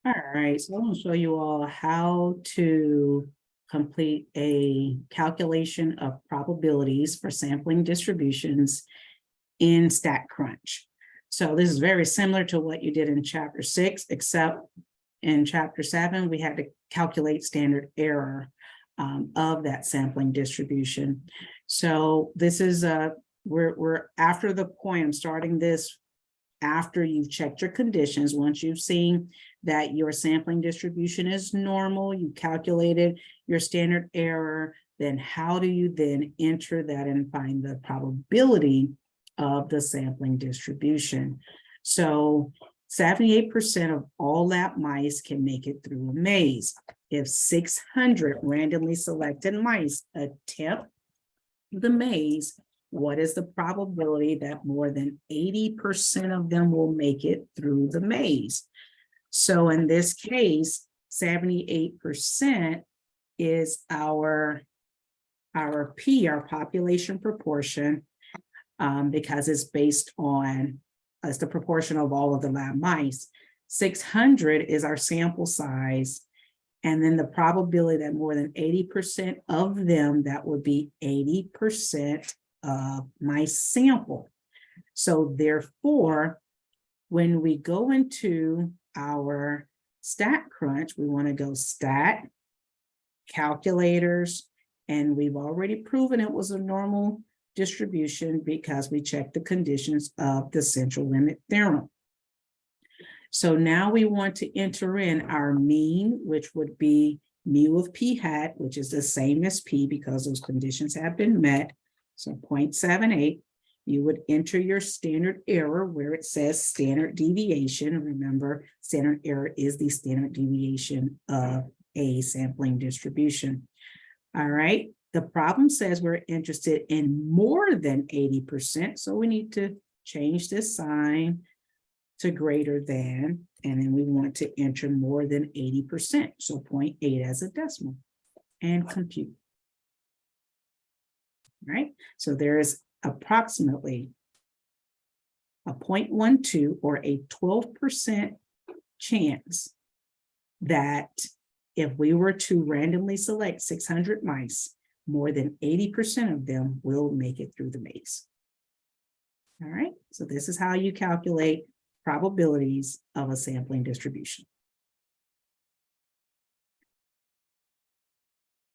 All right, so I'm going to show you all how to complete a calculation of probabilities for sampling distributions in StatCrunch. So this is very similar to what you did in chapter 6, except in chapter 7, we had to calculate standard error of that sampling distribution. So this is we're after the point. I'm starting this after you've checked your conditions. Once you've seen that your sampling distribution is normal, you calculated your standard error, then how do you then enter that and find the probability of the sampling distribution? So 78% of all lab mice can make it through a maze. If 600 randomly selected mice attempt the maze, what is the probability that more than 80% of them will make it through the maze? So in this case, 78% is our P, our population proportion, because it's based on, it's the proportion of all of the lab mice. 600 is our sample size. And then the probability that more than 80% of them, that would be 80% of my sample. So therefore, when we go into our StatCrunch, we want to go stat, calculators, and we've already proven it was a normal distribution because we checked the conditions of the central limit theorem. So now we want to enter in our mean, which would be mu of p hat, which is the same as p because those conditions have been met. So 0.78, you would enter your standard error where it says standard deviation. Remember, standard error is the standard deviation of a sampling distribution. All right, the problem says we're interested in more than 80%, so we need to change this sign to greater than, and then we want to enter more than 80%, so 0.8 as a decimal, and compute. Right, so there is approximately a 0.12 or a 12% chance that if we were to randomly select 600 mice, more than 80% of them will make it through the maze. All right, so this is how you calculate probabilities of a sampling distribution.